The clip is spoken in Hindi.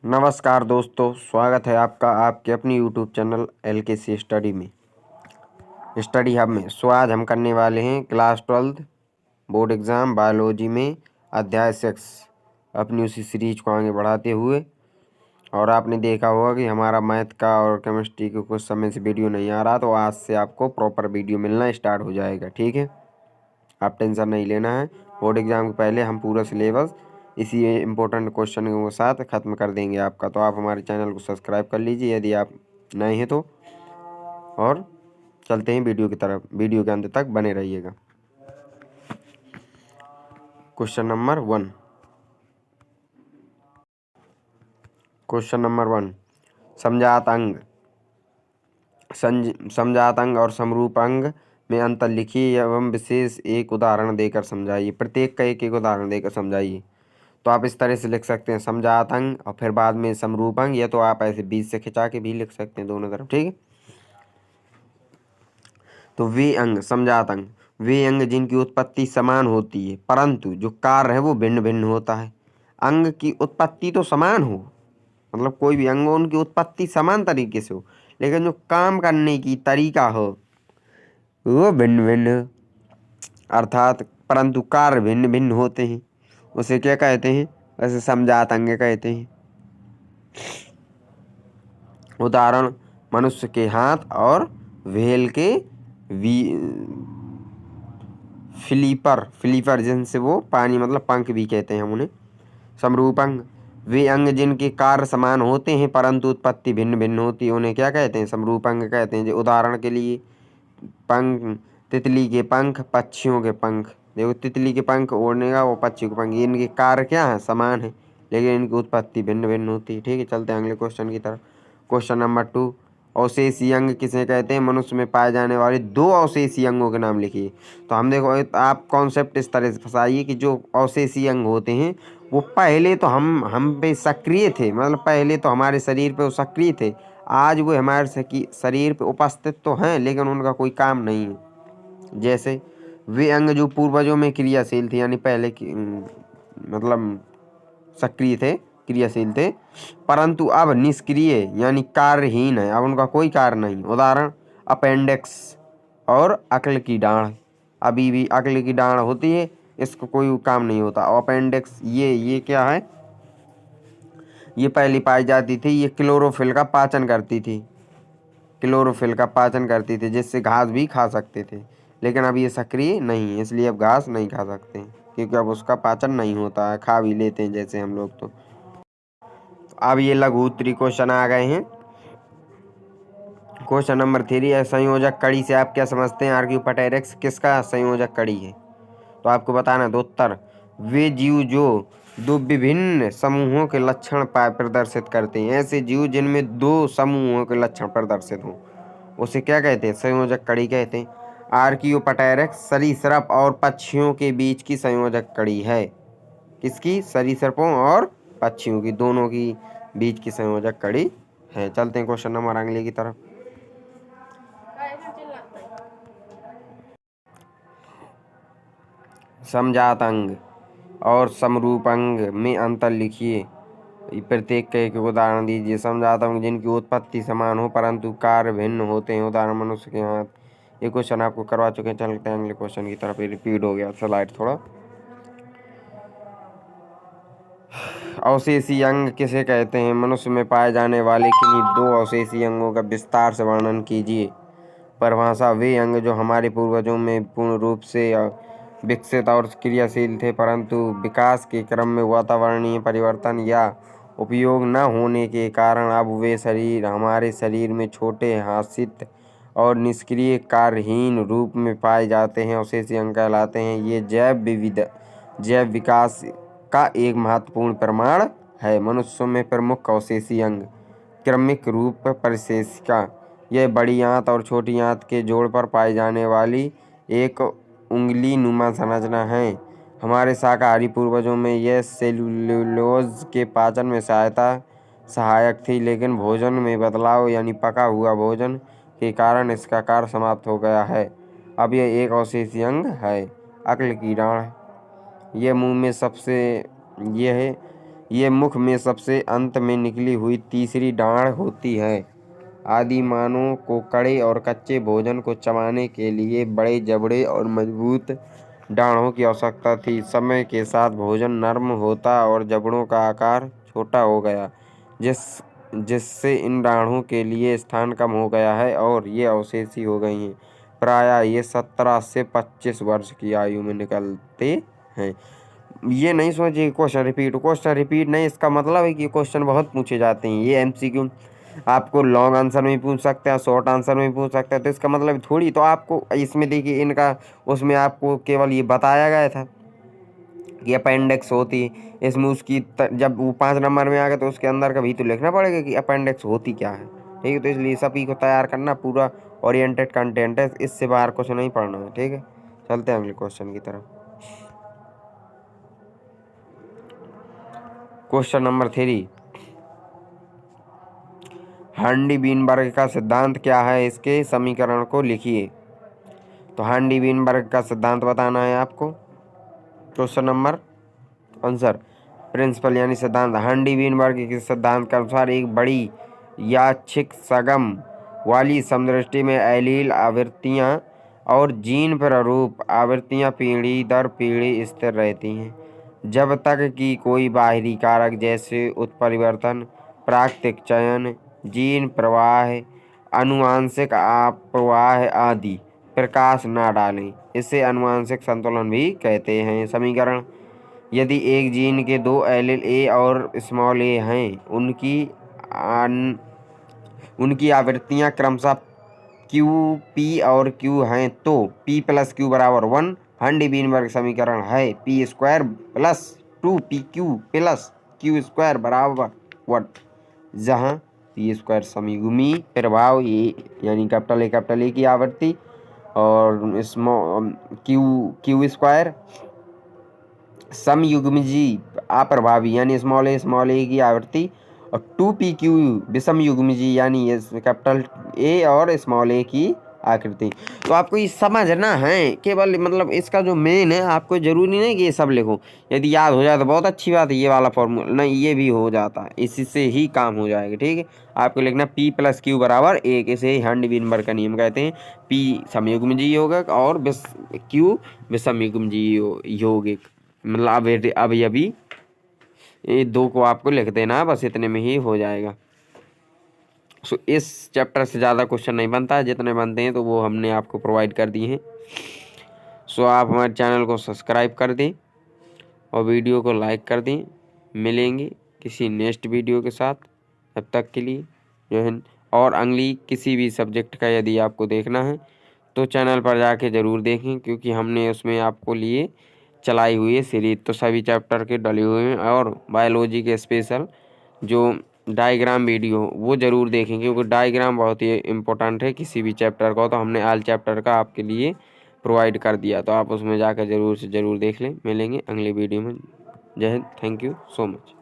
नमस्कार दोस्तों, स्वागत है आपका आपके अपनी यूट्यूब चैनल LKC स्टडी में, स्टडी हब में। आज हम करने वाले हैं क्लास 12 बोर्ड एग्ज़ाम बायोलॉजी में अध्याय 6 अपनी उसी सीरीज को आगे बढ़ाते हुए। और आपने देखा होगा कि हमारा मैथ का और केमिस्ट्री के कुछ समय से वीडियो नहीं आ रहा, तो आज से आपको प्रॉपर वीडियो मिलना स्टार्ट हो जाएगा। ठीक है, आप टेंशन नहीं लेना है। बोर्ड एग्ज़ाम के पहले हम पूरा सिलेबस इसी इम्पोर्टेंट क्वेश्चन के साथ ख़त्म कर देंगे आपका। तो आप हमारे चैनल को सब्सक्राइब कर लीजिए यदि आप नए हैं तो। और चलते हैं वीडियो की तरफ, वीडियो के अंत तक बने रहिएगा। क्वेश्चन नंबर 1 समजात अंग। समजात अंग और समरूप अंग में अंतर लिखिए एवं विशेष एक उदाहरण देकर समझाइए। प्रत्येक का एक एक उदाहरण देकर समझाइए। तो आप इस तरह से लिख सकते हैं समजात अंग और फिर बाद में समरूप अंग, या तो आप ऐसे बीच से खिंचा के भी लिख सकते हैं दोनों तरफ। ठीक है, तो वे अंग, समजात अंग वे अंग जिनकी उत्पत्ति समान होती है परंतु जो कार्य है वो भिन्न भिन्न होता है। अंग की उत्पत्ति तो समान हो, मतलब कोई भी अंग हो उनकी उत्पत्ति समान तरीके से हो, लेकिन जो काम करने की तरीका हो वो भिन्न भिन्न हो, अर्थात परंतु कार्य भिन्न भिन्न होते हैं। उसे क्या कहते हैं? वैसे समजात अंग कहते हैं। उदाहरण मनुष्य के हाथ और व्हेल के फ्लीपर जिनसे वो पानी मतलब पंख भी कहते हैं हम उन्हें। समरूप अंग वे अंग जिनके कार्य समान होते हैं परंतु उत्पत्ति भिन्न भिन्न होती है, उन्हें क्या कहते हैं? समरूप अंग कहते हैं। जो उदाहरण के लिए पंख, तितली के पंख, पक्षियों के पंख। देखो तितली के पंख ओढ़ने का, वो पक्षी के पंख, इनके कार्य क्या है? समान है, लेकिन इनकी उत्पत्ति भिन्न भिन्न होती है। ठीक है, चलते हैं अगले क्वेश्चन की तरफ। क्वेश्चन नंबर 2 अवशेषीय अंग किसे कहते हैं? मनुष्य में पाए जाने वाले 2 अवशेषीय अंगों के नाम लिखिए। तो हम देखो, आप कॉन्सेप्ट इस तरह से फंसाइए कि जो अवशेषीय अंग होते हैं वो पहले तो हम पे सक्रिय थे, मतलब पहले तो हमारे शरीर पे वो सक्रिय थे, आज वो हमारे शरीर पे उपस्थित तो हैं लेकिन उनका कोई काम नहीं है। जैसे वे अंग जो पूर्वजों में क्रियाशील थे, यानी पहले की मतलब सक्रिय थे, क्रियाशील थे, परंतु अब निष्क्रिय यानी कार्यहीन है, अब उनका कोई कार्य नहीं। उदाहरण अपेंडिक्स और अक्ल की डाँड़। अभी भी अक्ल की डाँड़ होती है, इसको कोई काम नहीं होता। अपेंडिक्स ये क्या है? ये पहली पाई जाती थी, ये क्लोरोफिल का पाचन करती थी, जिससे घास भी खा सकते थे, लेकिन अब ये सक्रिय नहीं है, इसलिए अब घास नहीं खा सकते क्योंकि अब उसका पाचन नहीं होता है, खा भी लेते हैं जैसे हम लोग। तो अब ये लघु उत्तरी क्वेश्चन आ गए हैं। क्वेश्चन नंबर 3 है संयोजक कड़ी से आप क्या समझते हैं? आर्कियोपटेरिक्स किसका संयोजक कड़ी है? तो आपको बताना दो उत्तर। वे जीव जो 2 विभिन्न समूहों के लक्षण प्रदर्शित करते हैं, ऐसे जीव जिनमें 2 समूहों के लक्षण प्रदर्शित हों, उसे क्या कहते हैं? संयोजक कड़ी कहते हैं। आर्कियोपटेरिक्स सरीसृप और पक्षियों के बीच की संयोजक कड़ी है। किसकी? सरीसृपों और पक्षियों की, दोनों की बीच की संयोजक कड़ी है। चलते हैं क्वेश्चन नंबर अगले की तरफ। समजात अंग और समरूप अंग में अंतर लिखिए। प्रत्येक का एक उदाहरण दीजिए। समजात अंग जिनकी उत्पत्ति समान हो परंतु कार्य भिन्न होते हैं। उदाहरण मनुष्य के हाथ। ये क्वेश्चन आपको करवा चुके हैं। चलते हैं अगले क्वेश्चन की तरफ। ये रिपीट हो गया स्लाइड थोड़ा। अवशेषीय अंग किसे कहते हैं? मनुष्य में पाए जाने वाले किन्हीं 2 अवशेषीय अंगों का विस्तार से वर्णन कीजिए। परिभाषा वे अंग जो हमारे पूर्वजों में पूर्ण रूप से विकसित और क्रियाशील थे परंतु विकास के क्रम में वातावरणीय परिवर्तन या उपयोग न होने के कारण अब वे हमारे शरीर में छोटे, हाशित और निष्क्रिय कार्यहीन रूप में पाए जाते हैं, अवशेषीय अंग कहलाते हैं। ये जैव विकास का एक महत्वपूर्ण प्रमाण है। मनुष्यों में प्रमुख अवशेषीय अंग क्रमिक रूप परिशेषिका, यह बड़ी आंत और छोटी आंत के जोड़ पर पाई जाने वाली एक उंगली नुमा संरचना है। हमारे शाकाहारी पूर्वजों में यह सेलुलोज के पाचन में सहायक थी, लेकिन भोजन में बदलाव यानी पका हुआ भोजन के कारण इसका कार्य समाप्त हो गया है। अब यह एक अवशेषीय अंग है। अक्ल की डाँड़, यह मुंह में सबसे ये मुख में सबसे अंत में निकली हुई तीसरी डाढ़ होती है। आदिमानव को कड़े और कच्चे भोजन को चबाने के लिए बड़े जबड़े और मजबूत डाढ़ों की आवश्यकता थी। समय के साथ भोजन नरम होता और जबड़ों का आकार छोटा हो गया, जिससे इन डाढ़ों के लिए स्थान कम हो गया है और ये अवशेषी हो गई हैं। प्रायः ये 17 से 25 वर्ष की आयु में निकलते हैं। ये नहीं सोचिए क्वेश्चन रिपीट नहीं, इसका मतलब है कि क्वेश्चन बहुत पूछे जाते हैं। ये एमसीक्यू आपको लॉन्ग आंसर में पूछ सकते हैं, शॉर्ट आंसर में पूछ सकते हैं, तो इसका मतलब थोड़ी तो आपको इसमें देखिए इनका उसमें आपको केवल ये बताया गया था कि अपेंडिक्स होती, इसमें उसकी जब वो 5 नंबर में आ गया तो उसके अंदर का भी तो लिखना पड़ेगा कि अपेंडिक्स होती क्या है। ठीक है, तो इसलिए सभी को तैयार करना पूरा ओरिएंटेड कंटेंट है, इससे बाहर कुछ नहीं पढ़ना है। ठीक है, चलते हैं अगले क्वेश्चन की तरफ। क्वेश्चन नंबर 3, हार्डी-वीनबर्ग का सिद्धांत क्या है, इसके समीकरण को लिखिए। तो हार्डी-वीनबर्ग का सिद्धांत बताना है आपको। क्वेश्चन नंबर आंसर प्रिंसिपल यानी सिद्धांत। हार्डी-वीनबर्ग के सिद्धांत के अनुसार एक बड़ी यादृच्छिक संगम वाली समदृष्टि में एलील आवृत्तियां और जीन प्रारूप आवृत्तियां पीढ़ी दर पीढ़ी स्थिर रहती हैं, जब तक कि कोई बाहरी कारक जैसे उत्परिवर्तन, प्राकृतिक चयन, जीन प्रवाह, आनुवंशिक अपवाह आदि प्रकाश न डालें। इसे आनुवंशिक संतुलन भी कहते हैं। समीकरण, यदि एक जीन के 2 एलील ए और स्मॉल ए हैं, उनकी आवृत्तियां क्रमशः क्यू पी और क्यू हैं, तो पी प्लस क्यू बराबर 1। हार्डी-वीनबर्ग समीकरण है P square plus 2pq plus Q square बराबर 1, जहाँ पी स्क्वायर समयुग्मी प्रभाव ए यानी कैपिटल ए की आवृत्ति और स्मॉल क्यू स्क्वायर समयुग्मजी अप्रभावी यानी स्मॉल ए की आवृत्ति और 2pq विषमयुग्मजी यानी कैपिटल ए और स्मॉल ए की आकृति। तो आपको ये समझना है केवल, मतलब इसका जो मेन है, आपको जरूरी नहीं कि ये सब लिखो। यदि याद हो जाए तो बहुत अच्छी बात है, ये वाला फॉर्मूला नहीं, ये भी हो जाता है, इसी से ही काम हो जाएगा। ठीक है, आपको लिखना p प्लस क्यू बराबर 1, इसे हार्डी-वीनबर्ग का नियम कहते हैं। p समयुग्मजी यौगिक और क्यू विषमयुग्मजी यौगिक, मतलब अभी ये 2 को आपको लिख देना है, बस इतने में ही हो जाएगा। सो इस चैप्टर से ज़्यादा क्वेश्चन नहीं बनता है, जितने बनते हैं तो वो हमने आपको प्रोवाइड कर दिए हैं। सो आप हमारे चैनल को सब्सक्राइब कर दें और वीडियो को लाइक कर दें। मिलेंगे किसी नेक्स्ट वीडियो के साथ, तब तक के लिए जो है। और अगली किसी भी सब्जेक्ट का यदि आपको देखना है तो चैनल पर जाके ज़रूर देखें, क्योंकि हमने उसमें आपको लिए चलाई हुई है सीरीज, तो सभी चैप्टर के डले हुए हैं। और बायोलॉजी के स्पेशल जो डायग्राम वीडियो वो ज़रूर देखें, क्योंकि डायग्राम बहुत ही इम्पोर्टेंट है किसी भी चैप्टर का। तो हमने ऑल चैप्टर का आपके लिए प्रोवाइड कर दिया, तो आप उसमें जाकर ज़रूर से ज़रूर देख लें। मिलेंगे अगले वीडियो में। जय Hind, thank you so much.